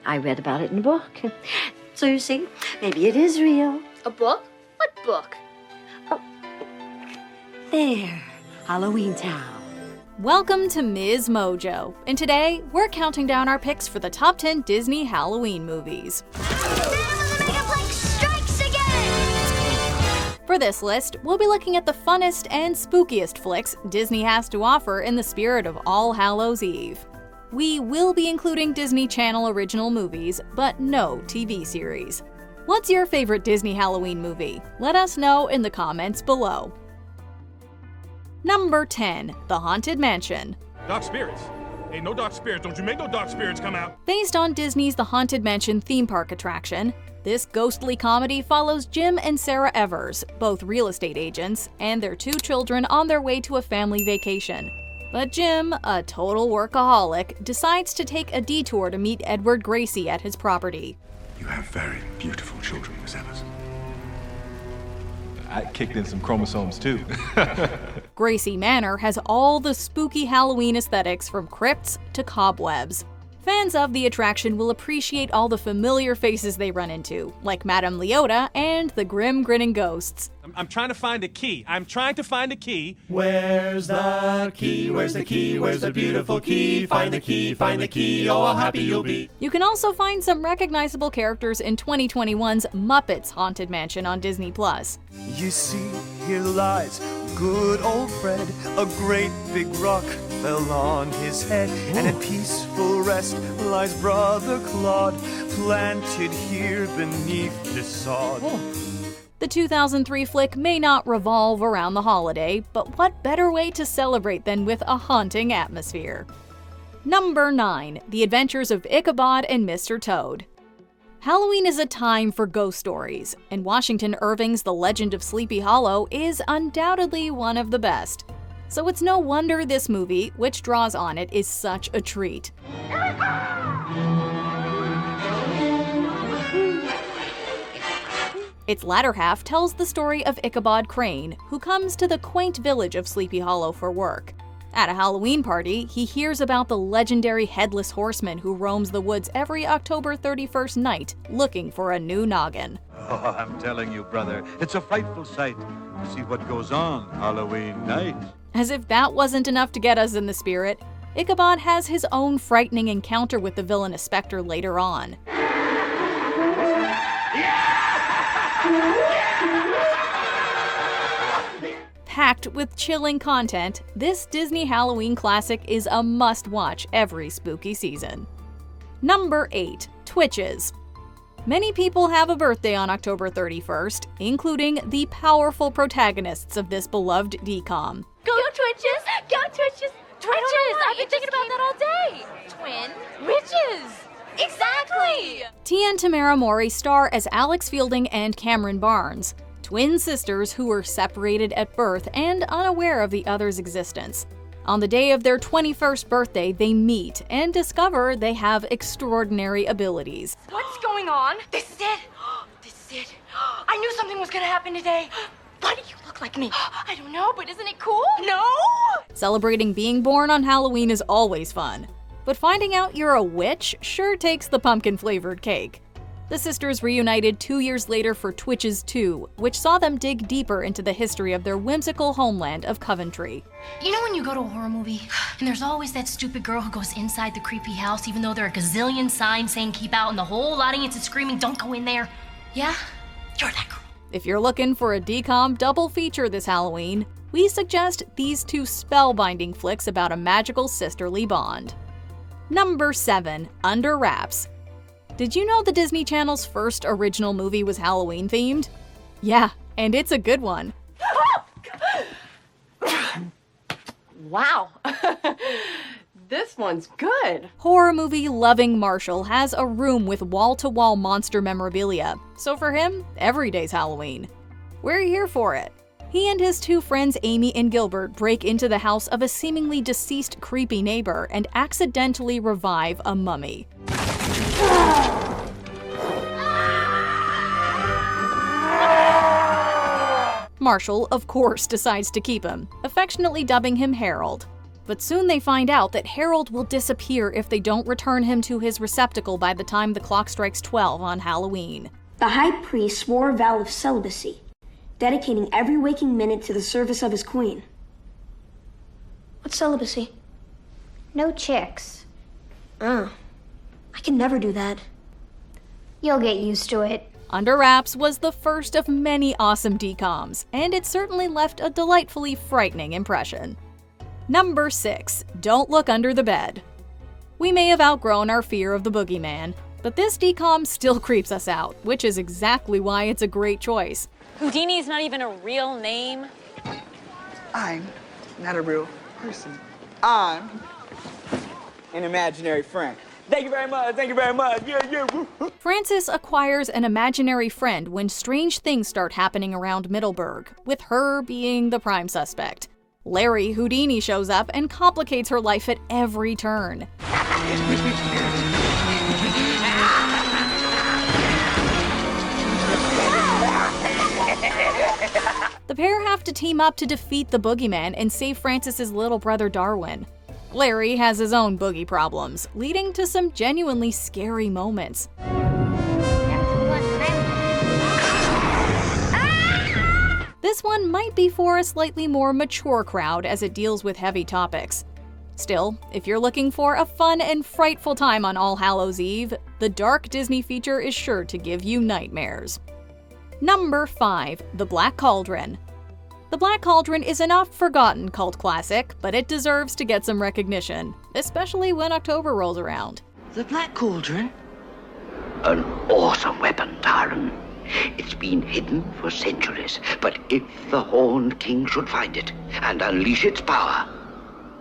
I read about it in a book. So you see, maybe it is real. A book? What book? Oh. There. Halloweentown. Welcome to MsMojo, and today we're counting down our picks for the top 10 Disney Halloween movies. For this list, we'll be looking at the funnest and spookiest flicks Disney has to offer in the spirit of All Hallows Eve. We will be including Disney Channel original movies, but no TV series. What's your favorite Disney Halloween movie? Let us know in the comments below. Number 10. The Haunted Mansion. Dark spirits. Ain't no dark spirits. Don't you make no dark spirits come out. Based on Disney's The Haunted Mansion theme park attraction, this ghostly comedy follows Jim and Sarah Evers, both real estate agents, and their 2 children on their way to a family vacation. But Jim, a total workaholic, decides to take a detour to meet Edward Gracie at his property. You have very beautiful children, Miss Evers. I kicked in some chromosomes too. Gracie Manor has all the spooky Halloween aesthetics from crypts to cobwebs. Fans of the attraction will appreciate all the familiar faces they run into, like Madame Leota and the grim grinning ghosts. I'm trying to find a key. I'm trying to find a key. Where's the key? Where's the key? Where's the beautiful key? Find the key, find the key, oh how happy you'll be. You can also find some recognizable characters in 2021's Muppets Haunted Mansion on Disney+. You see, here lies good old Fred, a great big rock fell on his head, and in peaceful rest lies Brother Claude, planted here beneath the sod. The 2003 flick may not revolve around the holiday, but what better way to celebrate than with a haunting atmosphere? Number 9. The Adventures of Ichabod and Mr. Toad. Halloween is a time for ghost stories, and Washington Irving's The Legend of Sleepy Hollow is undoubtedly one of the best. So it's no wonder this movie, which draws on it, is such a treat. Its latter half tells the story of Ichabod Crane, who comes to the quaint village of Sleepy Hollow for work. At a Halloween party, he hears about the legendary Headless Horseman who roams the woods every October 31st night, looking for a new noggin. Oh, I'm telling you, brother, it's a frightful sight to see what goes on Halloween night. As if that wasn't enough to get us in the spirit, Ichabod has his own frightening encounter with the villainous specter later on. Packed with chilling content, this Disney Halloween classic is a must-watch every spooky season. Number 8. Twitches. Many people have a birthday on October 31st, including the powerful protagonists of this beloved DCOM. Go Twitches! Go Twitches! Twitches! I've been thinking about that all day! Twin witches! Exactly! Tia and Tamara Mori star as Alex Fielding and Cameron Barnes, twin sisters who were separated at birth and unaware of the other's existence. On the day of their 21st birthday, they meet and discover they have extraordinary abilities. What's going on? This is it! This is it! I knew something was gonna happen today! Why do you look like me? I don't know, but isn't it cool? No! Celebrating being born on Halloween is always fun, but finding out you're a witch sure takes the pumpkin-flavored cake. The sisters reunited 2 years later for Twitches 2, which saw them dig deeper into the history of their whimsical homeland of Coventry. You know when you go to a horror movie, and there's always that stupid girl who goes inside the creepy house even though there are a gazillion signs saying keep out and the whole audience is screaming don't go in there? Yeah? You're that girl. If you're looking for a DCOM double feature this Halloween, we suggest these 2 spellbinding flicks about a magical sisterly bond. Number 7. Under Wraps. Did you know the Disney Channel's first original movie was Halloween themed? Yeah, and it's a good one. Wow. This one's good. Horror movie loving Marshall has a room with wall-to-wall monster memorabilia, so for him, every day's Halloween. We're here for it. He and his 2 friends Amy and Gilbert break into the house of a seemingly deceased creepy neighbor and accidentally revive a mummy. Marshall, of course, decides to keep him, affectionately dubbing him Harold. But soon they find out that Harold will disappear if they don't return him to his receptacle by the time the clock strikes 12 on Halloween. The high priest swore a vow of celibacy, dedicating every waking minute to the service of his queen. What's celibacy? No chicks. I can never do that. You'll get used to it. Under Wraps was the first of many awesome DCOMs, and it certainly left a delightfully frightening impression. Number 6. Don't Look Under the Bed. We may have outgrown our fear of the boogeyman, but this DCOM still creeps us out, which is exactly why it's a great choice. Houdini is not even a real name. I'm not a real person. I'm an imaginary friend. Thank you very much, thank you very much. Yeah. Frances acquires an imaginary friend when strange things start happening around Middleburg, with her being the prime suspect. Larry Houdini shows up and complicates her life at every turn. The pair have to team up to defeat the boogeyman and save Frances's little brother Darwin. Larry has his own boogie problems, leading to some genuinely scary moments. This one might be for a slightly more mature crowd as it deals with heavy topics. Still, if you're looking for a fun and frightful time on All Hallows Eve, the dark Disney feature is sure to give you nightmares. Number 5. The Black Cauldron. The Black Cauldron is an oft-forgotten cult classic, but it deserves to get some recognition, especially when October rolls around. The Black Cauldron? An awesome weapon, Tyron. It's been hidden for centuries, but if the Horned King should find it and unleash its power,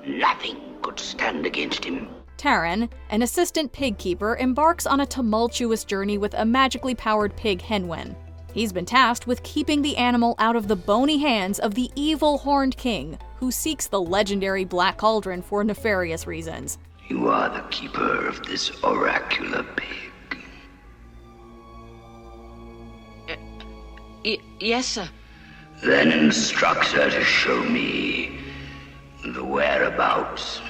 nothing could stand against him. Taran, an assistant pig keeper, embarks on a tumultuous journey with a magically powered pig Henwin. He's been tasked with keeping the animal out of the bony hands of the evil Horned King, who seeks the legendary Black Cauldron for nefarious reasons. You are the keeper of this oracular pig. Yes, sir. Then instruct her to show me the whereabouts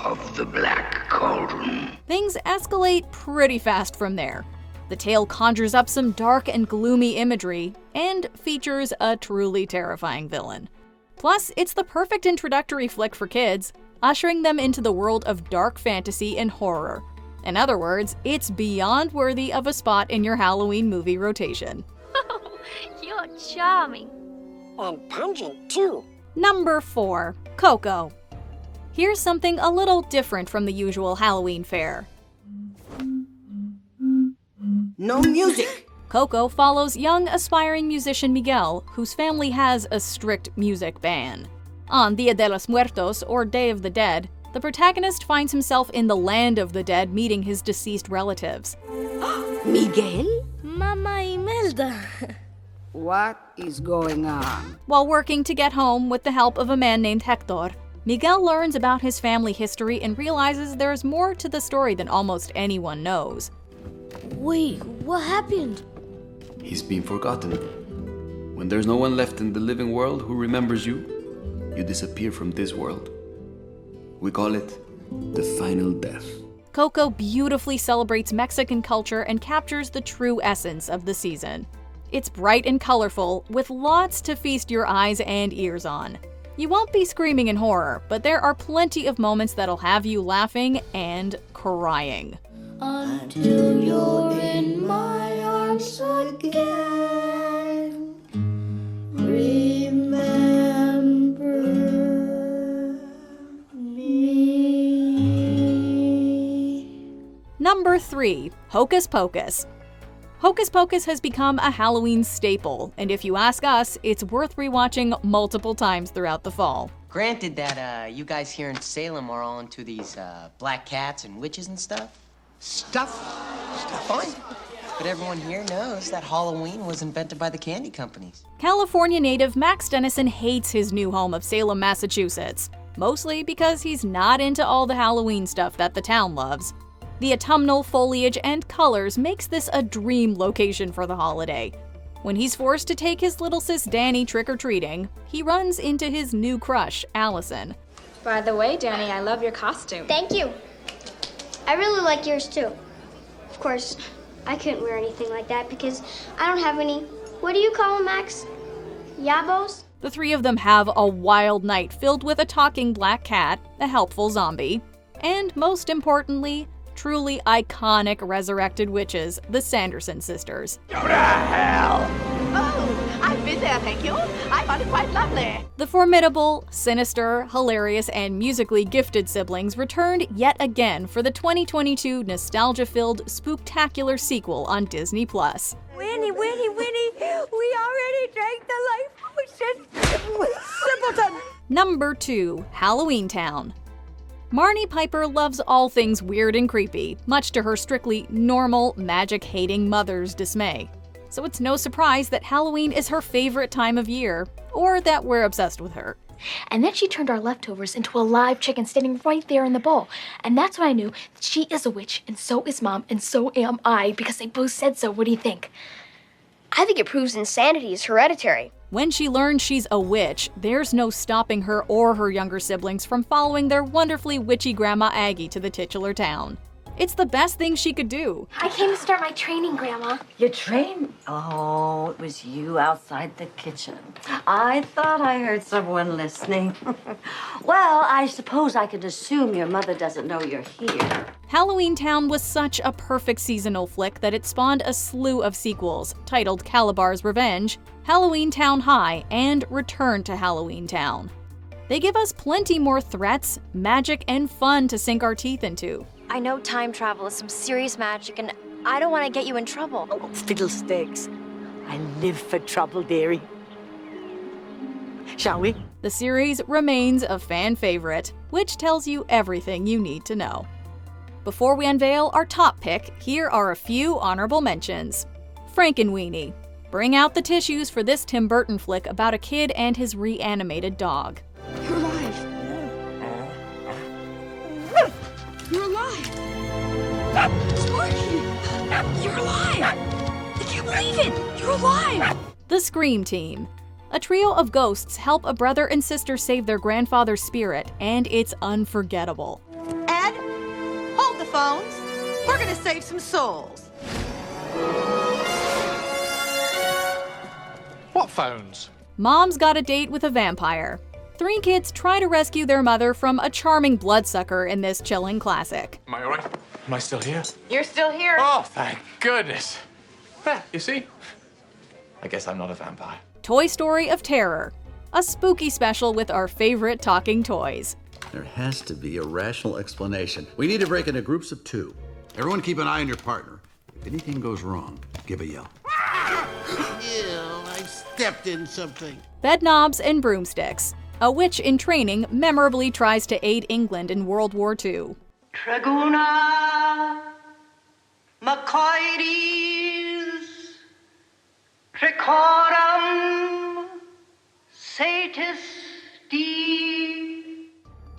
of the Black Cauldron. Things escalate pretty fast from there. The tale conjures up some dark and gloomy imagery, and features a truly terrifying villain. Plus, it's the perfect introductory flick for kids, ushering them into the world of dark fantasy and horror. In other words, it's beyond worthy of a spot in your Halloween movie rotation. You're charming. And pungent, too. Number 4. Coco. Here's something a little different from the usual Halloween fare. No music. Coco follows young, aspiring musician Miguel, whose family has a strict music ban. On Dia de los Muertos, or Day of the Dead, the protagonist finds himself in the land of the dead meeting his deceased relatives. Miguel? Mama Imelda. What is going on? While working to get home with the help of a man named Hector, Miguel learns about his family history and realizes there's more to the story than almost anyone knows. Wait, what happened? He's been forgotten. When there's no one left in the living world who remembers you, you disappear from this world. We call it the final death. Coco beautifully celebrates Mexican culture and captures the true essence of the season. It's bright and colorful, with lots to feast your eyes and ears on. You won't be screaming in horror, but there are plenty of moments that'll have you laughing and crying. Until you're in my arms again, remember me. Number 3. Hocus Pocus. Hocus Pocus has become a Halloween staple, and if you ask us, it's worth rewatching multiple times throughout the fall. Granted that you guys here in Salem are all into these black cats and witches and stuff. Stuff? Fine. But everyone here knows that Halloween was invented by the candy companies. California native Max Dennison hates his new home of Salem, Massachusetts, mostly because he's not into all the Halloween stuff that the town loves. The autumnal foliage and colors makes this a dream location for the holiday. When he's forced to take his little sis Danny trick-or-treating, he runs into his new crush, Allison. By the way, Danny, I love your costume. Thank you. I really like yours too. Of course, I couldn't wear anything like that because I don't have any, what do you call them, Max? Yabos? The three of them have a wild night filled with a talking black cat, a helpful zombie, and most importantly, truly iconic resurrected witches, the Sanderson sisters. Go to hell! Oh, I've been there, thank you. I found it quite lovely. The formidable, sinister, hilarious, and musically gifted siblings returned yet again for the 2022 nostalgia-filled spooktacular sequel on Disney+. Winnie, Winnie, Winnie, we already drank the life potion. Simpleton! Number 2, Halloweentown. Marnie Piper loves all things weird and creepy, much to her strictly normal, magic-hating mother's dismay. So it's no surprise that Halloween is her favorite time of year, or that we're obsessed with her. And then she turned our leftovers into a live chicken standing right there in the bowl. And that's when I knew that she is a witch, and so is Mom, and so am I, because they both said so. What do you think? I think it proves insanity is hereditary. When she learns she's a witch, there's no stopping her or her younger siblings from following their wonderfully witchy Grandma Aggie to the titular town. It's the best thing she could do. I came to start my training, Grandma. Your train? Oh, it was you outside the kitchen. I thought I heard someone listening. Well, I suppose I could assume your mother doesn't know you're here. Halloweentown was such a perfect seasonal flick that it spawned a slew of sequels, titled Calabar's Revenge, Halloweentown High, and Return to Halloweentown. They give us plenty more threats, magic, and fun to sink our teeth into. I know time travel is some serious magic, and I don't want to get you in trouble. Oh, fiddlesticks. I live for trouble, dearie. Shall we? The series remains a fan favorite, which tells you everything you need to know. Before we unveil our top pick, here are a few honorable mentions. Frankenweenie. Bring out the tissues for this Tim Burton flick about a kid and his reanimated dog. You're alive. You're alive. Sparky. You're alive. I can't believe it. You're alive. The Scream Team. A trio of ghosts help a brother and sister save their grandfather's spirit, and it's unforgettable. Ed, hold the phones. We're gonna save some souls. What phones? Mom's got a date with a vampire. Three kids try to rescue their mother from a charming bloodsucker in this chilling classic. Am I all right? Am I still here? You're still here. Oh, thank goodness. There, you see? I guess I'm not a vampire. Toy Story of Terror. A spooky special with our favorite talking toys. There has to be a rational explanation. We need to break into groups of 2. Everyone keep an eye on your partner. If anything goes wrong, give a yell. Ew, I stepped in something. Bedknobs and Broomsticks. A witch in training memorably tries to aid England in World War II. Traguna, Macoides, Tricorum, Satis Dei.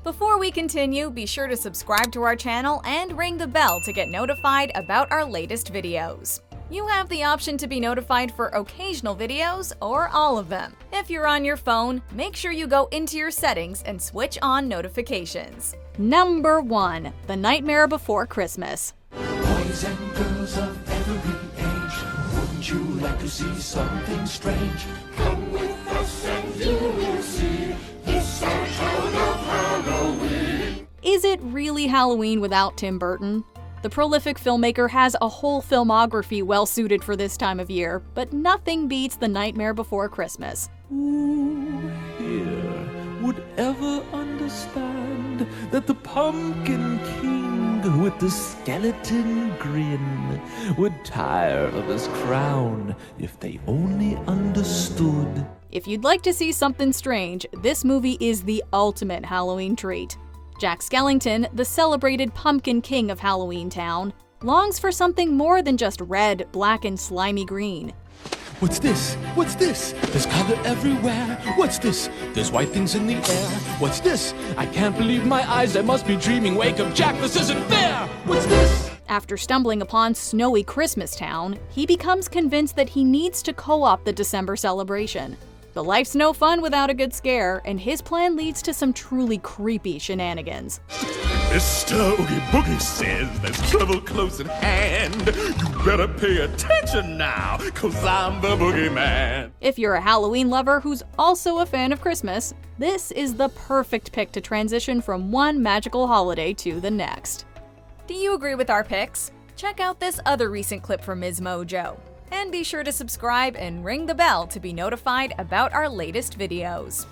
Before we continue, be sure to subscribe to our channel and ring the bell to get notified about our latest videos. You have the option to be notified for occasional videos or all of them. If you're on your phone, make sure you go into your settings and switch on notifications. Number 1. The Nightmare Before Christmas. Boys and girls of every age, wouldn't you like to see something strange? Come with us and you will see this our town of Halloween. Is it really Halloween without Tim Burton? The prolific filmmaker has a whole filmography well suited for this time of year, but nothing beats The Nightmare Before Christmas. Who here would ever understand that the Pumpkin King with the skeleton grin would tire of his crown if they only understood? If you'd like to see something strange, this movie is the ultimate Halloween treat. Jack Skellington, the celebrated Pumpkin King of Halloweentown, longs for something more than just red, black, and slimy green. What's this? What's this? There's color everywhere. What's this? There's white things in the air. What's this? I can't believe my eyes. I must be dreaming. Wake up, Jack. This isn't fair. What's this? After stumbling upon snowy Christmas Town, he becomes convinced that he needs to co-opt the December celebration. But life's no fun without a good scare, and his plan leads to some truly creepy shenanigans. Mr. Oogie Boogie says there's trouble close at hand. You better pay attention now, 'cause I'm the boogeyman. If you're a Halloween lover who's also a fan of Christmas, this is the perfect pick to transition from one magical holiday to the next. Do you agree with our picks? Check out this other recent clip from MsMojo. And be sure to subscribe and ring the bell to be notified about our latest videos.